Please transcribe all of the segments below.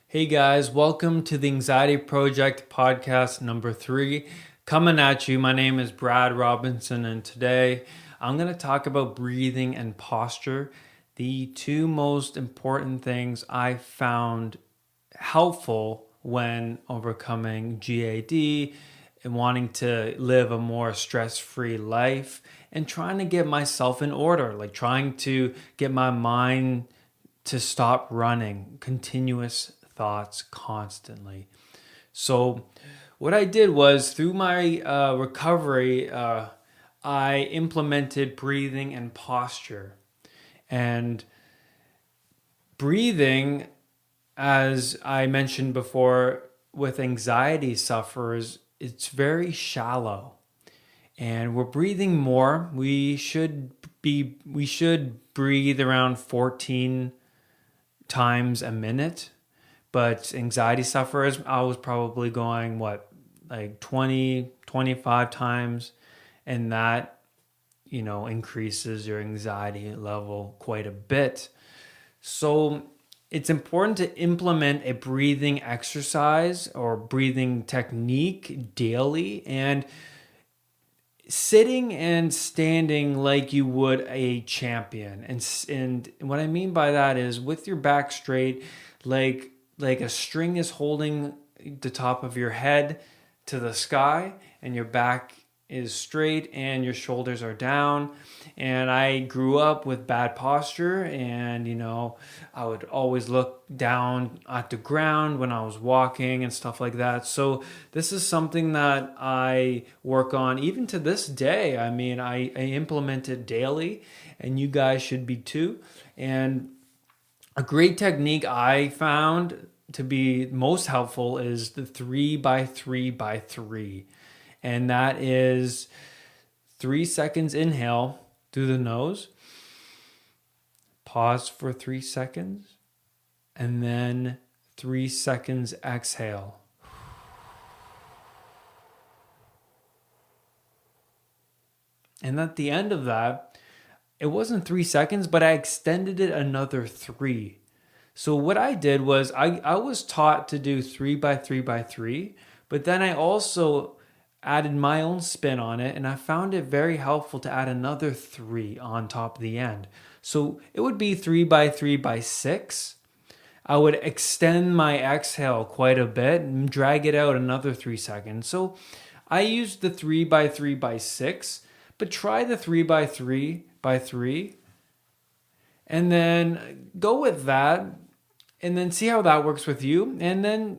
Hey guys, welcome to the Anxiety Project podcast number 3. Coming at you, my name is Brad Robinson, and today I'm going to talk about breathing and posture, the two most important things I found helpful when overcoming GAD and wanting to live a more stress-free life and trying to get myself in order, like trying to get my mind to stop running continuous thoughts constantly. So, what I did was through my recovery, I implemented breathing and posture. And breathing, as I mentioned before, with anxiety sufferers, it's very shallow. And we're breathing more. We should breathe around 14 times a minute, but anxiety sufferers, I was probably going like 20, 25 times, and that increases your anxiety level quite a bit. So it's important to implement a breathing exercise or breathing technique daily, and sitting and standing like you would a champion. And what I mean by that is with your back straight, like a string is holding the top of your head to the sky, and your back is straight and your shoulders are down. And I grew up with bad posture, and I would always look down at the ground when I was walking and stuff like that. So this is something that I work on even to this day. I mean, I implement it daily, and you guys should be too. And a great technique I found to be most helpful is the 3 by 3 by 3. And that is 3 seconds inhale through the nose, pause for 3 seconds, and then 3 seconds exhale. And at the end of that, it wasn't 3 seconds, but I extended it another 3. So what I did was I was taught to do 3 by 3 by 3, but then I also added my own spin on it, and I found it very helpful to add another 3 on top of the end. So it would be 3 by 3 by 6. I would extend my exhale quite a bit and drag it out another 3 seconds. So I used the 3 by 3 by 6, but try the 3 by 3 by 3 and then go with that and then see how that works with you. And then,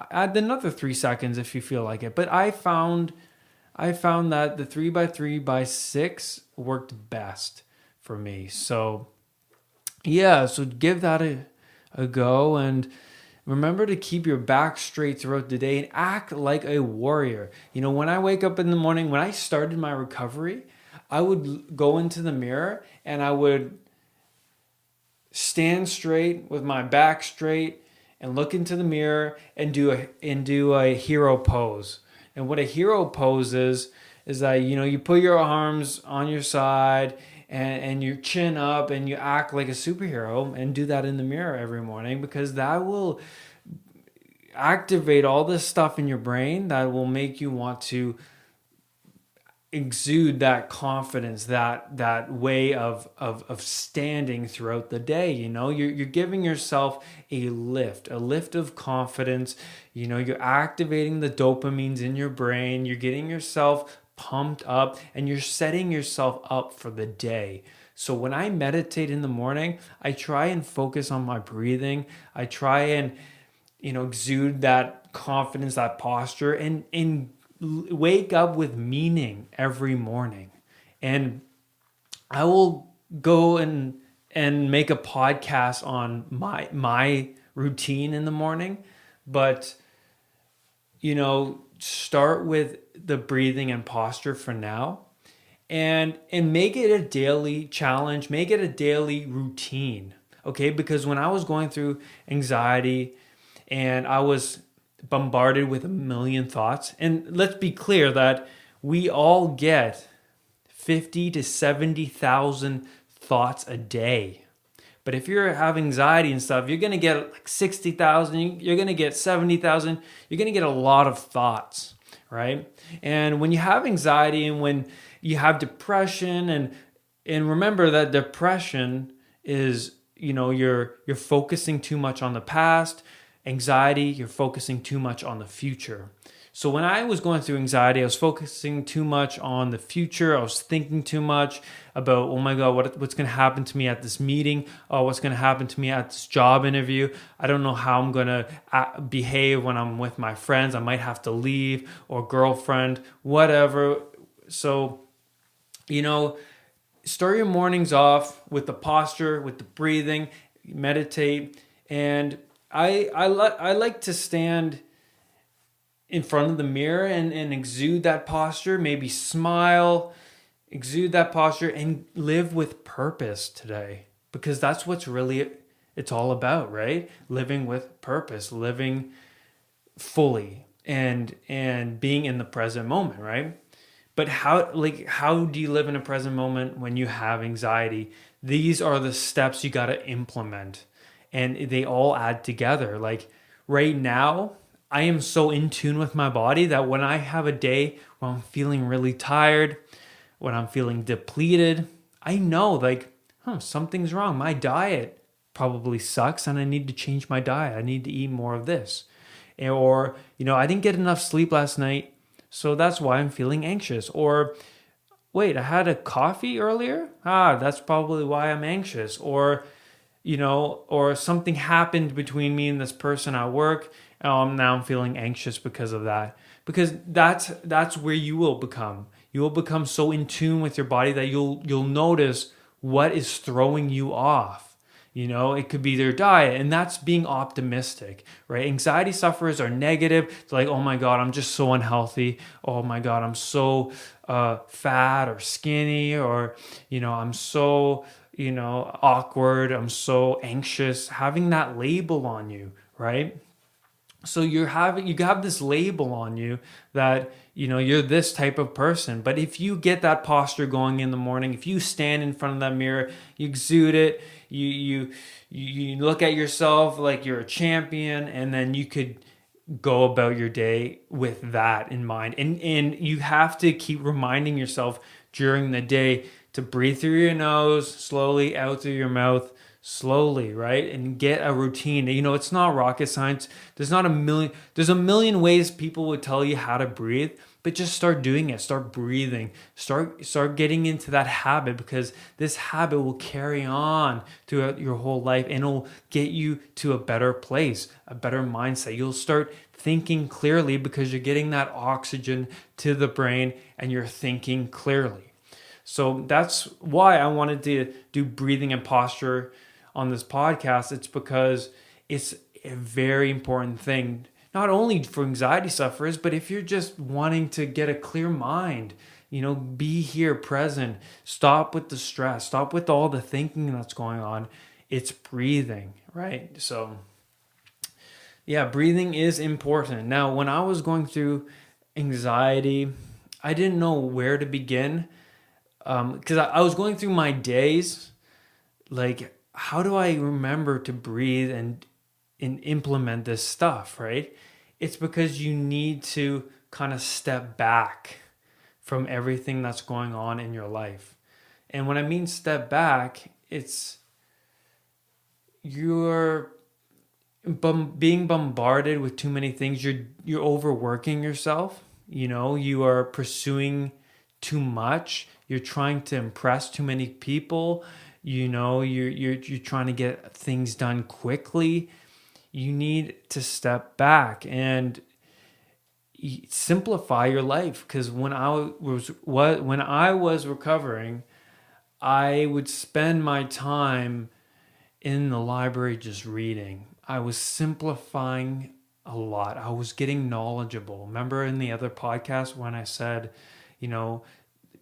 add another 3 seconds if you feel like it. But I found that the 3 by 3 by 6 worked best for me. So yeah, so give that a go, and remember to keep your back straight throughout the day and act like a warrior. When I wake up in the morning, when I started my recovery, I would go into the mirror and I would stand straight with my back straight and look into the mirror and do a hero pose. And what a hero pose is that you put your arms on your side and your chin up and you act like a superhero, and do that in the mirror every morning, because that will activate all this stuff in your brain that will make you want to exude that confidence, that way of standing throughout the day. You're giving yourself a lift of confidence. You're activating the dopamines in your brain, you're getting yourself pumped up, and you're setting yourself up for the day. So when I meditate in the morning, I try and focus on my breathing. I try and exude that confidence, that posture, and wake up with meaning every morning. And I will go and make a podcast on my routine in the morning, but start with the breathing and posture for now, and make it a daily challenge, make it a daily routine. Okay, because when I was going through anxiety and I was bombarded with a million thoughts, and let's be clear that we all get 50 to 70,000 thoughts a day. But if you have anxiety and stuff, you're going to get like 60,000, you're going to get 70,000, you're going to get a lot of thoughts, right? And when you have anxiety and when you have depression, and remember that depression is, you're focusing too much on the past. Anxiety, you're focusing too much on the future. So when I was going through anxiety, I was focusing too much on the future. I was thinking too much about, oh my God, what's going to happen to me at this meeting? Oh, what's going to happen to me at this job interview? I don't know how I'm going to behave when I'm with my friends. I might have to leave, or girlfriend, whatever. So, start your mornings off with the posture, with the breathing, meditate. And I like to stand in front of the mirror and exude that posture, maybe smile, exude that posture, and live with purpose today. Because that's what's really it's all about, right? Living with purpose, living fully, and being in the present moment, right? But how do you live in a present moment when you have anxiety? These are the steps you got to implement, and they all add together. Like right now, I am so in tune with my body that when I have a day where I'm feeling really tired, when I'm feeling depleted, I know something's wrong. My diet probably sucks and I need to change my diet. I need to eat more of this. Or, I didn't get enough sleep last night, so that's why I'm feeling anxious. Or, wait, I had a coffee earlier? That's probably why I'm anxious. Or, or something happened between me and this person at work. Now I'm feeling anxious because of that. Because that's where you will become. You will become so in tune with your body that you'll notice what is throwing you off. It could be their diet, and that's being optimistic, right? Anxiety sufferers are negative. It's like, oh my God, I'm just so unhealthy. Oh my God, I'm so fat or skinny, or, I'm so, awkward. I'm so anxious. Having that label on you, right? So you have this label on you that you're this type of person. But if you get that posture going in the morning, if you stand in front of that mirror, you exude it, you look at yourself like you're a champion, and then you could go about your day with that in mind. And you have to keep reminding yourself during the day to breathe through your nose slowly, out through your mouth slowly, right? And get a routine. It's not rocket science. There's a million ways people would tell you how to breathe, but just start doing it. Start breathing. Start getting into that habit, because this habit will carry on throughout your whole life, and it'll get you to a better place, a better mindset. You'll start thinking clearly because you're getting that oxygen to the brain and you're thinking clearly. So that's why I wanted to do breathing and posture on this podcast. It's because it's a very important thing, not only for anxiety sufferers, but if you're just wanting to get a clear mind, be here present, stop with the stress, stop with all the thinking that's going on. It's breathing, right? So yeah, breathing is important. Now, when I was going through anxiety, I didn't know where to begin, because I was going through my days, like, how do I remember to breathe and implement this stuff, right? It's because you need to kind of step back from everything that's going on in your life. And when I mean step back, it's you're being bombarded with too many things. You're overworking yourself. You are pursuing too much. You're trying to impress too many people. You're trying to get things done quickly. You need to step back and simplify your life. Because when I was recovering, I would spend my time in the library just reading. I was simplifying a lot. I was getting knowledgeable. Remember in the other podcast when I said,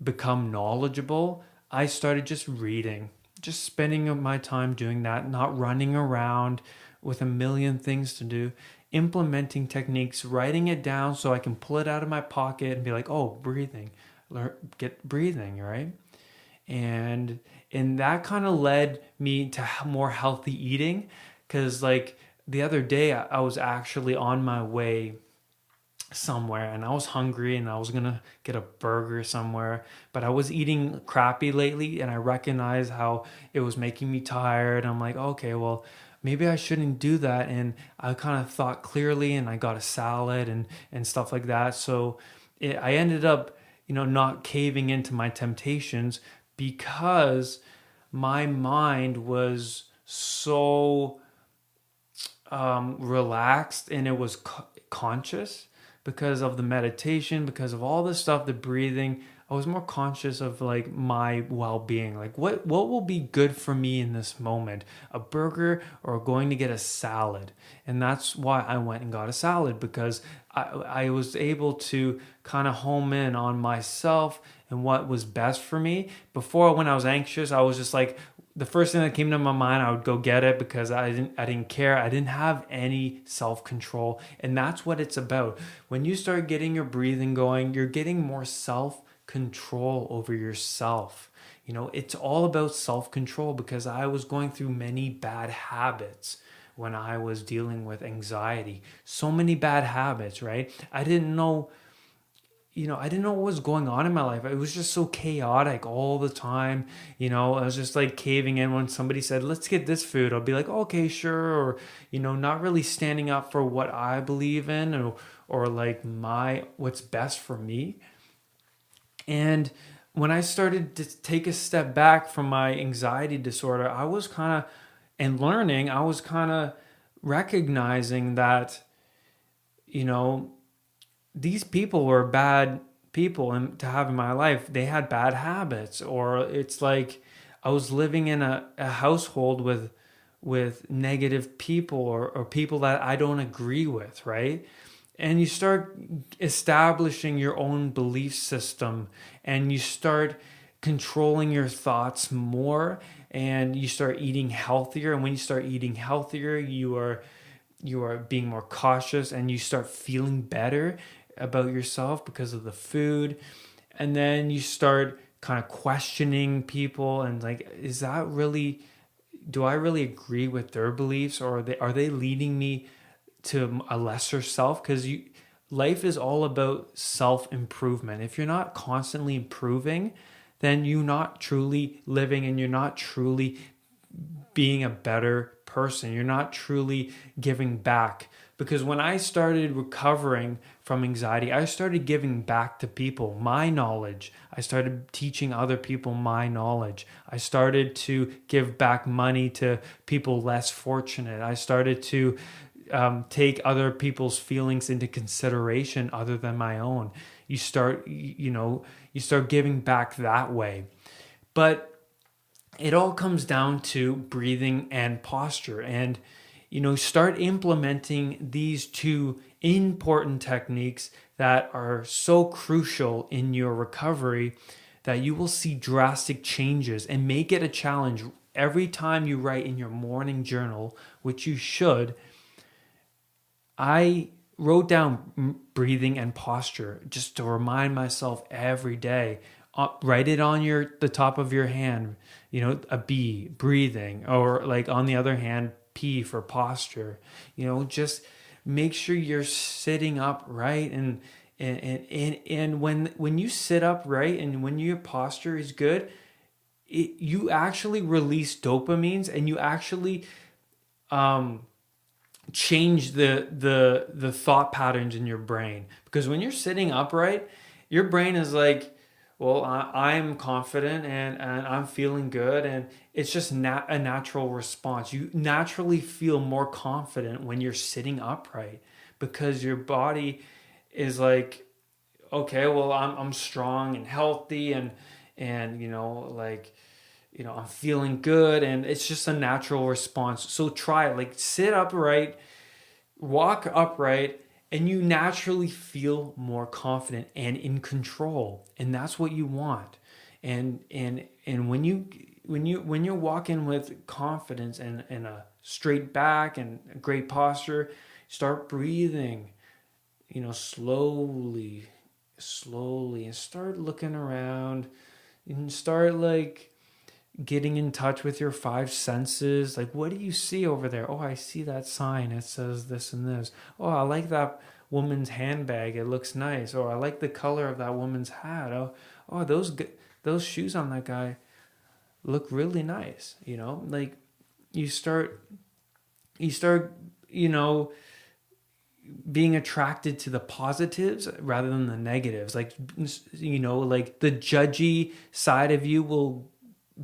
become knowledgeable? I started just reading, just spending my time doing that, not running around with a million things to do, implementing techniques, writing it down so I can pull it out of my pocket and be like, oh, breathing, get breathing, right? And And that kind of led me to more healthy eating, because like the other day I was actually on my way somewhere and I was hungry and I was gonna get a burger somewhere, but I was eating crappy lately and I recognized how it was making me tired. I'm like, okay, well, maybe I shouldn't do that. And I kind of thought clearly and I got a salad and stuff like that. So I ended up, not caving into my temptations because my mind was so relaxed and it was conscious because of the meditation, because of all this stuff, the breathing. I was more conscious of like my well-being, like what will be good for me in this moment, a burger or going to get a salad. And that's why I went and got a salad, because I was able to kind of home in on myself and what was best for me. Before, when I was anxious, I was just like, the first thing that came to my mind, I would go get it because I didn't care. I didn't have any self-control. And that's what it's about. When you start getting your breathing going, you're getting more self-control over yourself. It's all about self-control, because I was going through many bad habits when I was dealing with anxiety. So many bad habits, right? I didn't know what was going on in my life. It was just so chaotic all the time. I was just like caving in when somebody said, let's get this food. I'll be like, okay, sure. Or, not really standing up for what I believe in, or like what's best for me. And when I started to take a step back from my anxiety disorder, I was kind of, and learning, I was kind of recognizing that, you know, these people were bad people and to have in my life. They had bad habits, or it's like I was living in a household with negative people, or people that I don't agree with, right? And you start establishing your own belief system, and you start controlling your thoughts more, and you start eating healthier. And when you start eating healthier, you are being more cautious, and you start feeling better about yourself because of the food. And then you start kind of questioning people, and like, is that really, do I really agree with their beliefs, or are they leading me to a lesser self? Because life is all about self improvement. If you're not constantly improving, then you're not truly living, and you're not truly being a better person. You're not truly giving back. Because when I started recovering from anxiety, I started giving back to people my knowledge. I started teaching other people my knowledge. I started to give back money to people less fortunate. I started to take other people's feelings into consideration other than my own. You start giving back that way. But it all comes down to breathing and posture. And start implementing these two important techniques that are so crucial in your recovery, that you will see drastic changes. And make it a challenge every time you write in your morning journal, which you should. I wrote down breathing and posture just to remind myself every day. Write it on the top of your hand, a B, breathing, or like on the other hand, P for posture. Just make sure you're sitting up right, and when you sit up right, and when your posture is good, you actually release dopamines, and you actually change the thought patterns in your brain. Because when you're sitting upright, your brain is like, well, I'm confident, and I'm feeling good, and it's just a natural response. You naturally feel more confident when you're sitting upright, because your body is like, okay, well, I'm strong and healthy, and I'm feeling good, and it's just a natural response. So try it. Like, sit upright, walk upright, and you naturally feel more confident and in control. And that's what you want. And when you're walking with confidence, and a straight back and a great posture, start breathing, slowly, and start looking around, and start like getting in touch with your five senses. Like, what do you see over there? Oh, I see that sign. It says this and this. Oh, I like that woman's handbag. It looks nice. Or I like the color of that woman's hat. Oh, those shoes on that guy look really nice. Like you start, you start, you know, being attracted to the positives rather than the negatives. Like, like the judgy side of you will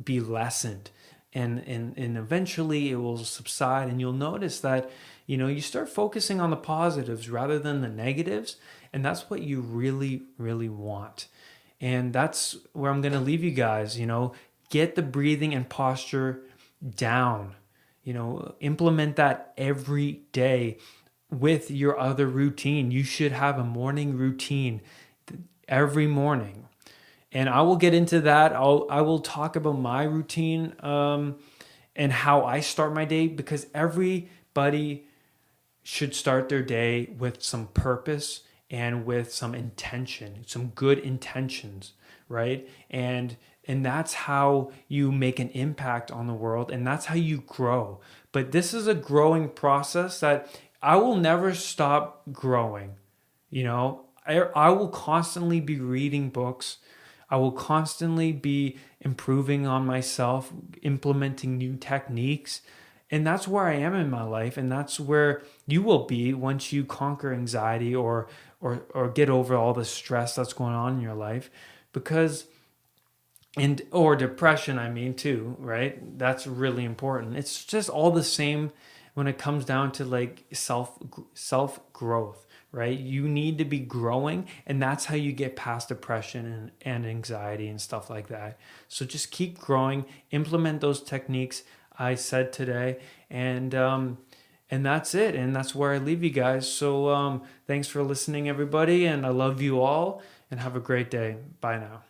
be lessened, and eventually it will subside, and you'll notice that you start focusing on the positives rather than the negatives, and that's what you really really want. And that's where I'm going to leave you guys. Get the breathing and posture down. Implement that every day with your other routine. You should have a morning routine every morning, and I will get into that. I will talk about my routine, and how I start my day, because everybody should start their day with some purpose and with some intention, some good intentions, right? And that's how you make an impact on the world, and that's how you grow. But this is a growing process that I will never stop growing. I will constantly be reading books. I will constantly be improving on myself, implementing new techniques. And that's where I am in my life. And that's where you will be once you conquer anxiety, or get over all the stress that's going on in your life. Because, or depression, I mean, too, right? That's really important. It's just all the same when it comes down to like self growth, right? You need to be growing, and that's how you get past depression and anxiety and stuff like that. So just keep growing, implement those techniques I said today, and that's it. And that's where I leave you guys. So thanks for listening, everybody, and I love you all, and have a great day. Bye now.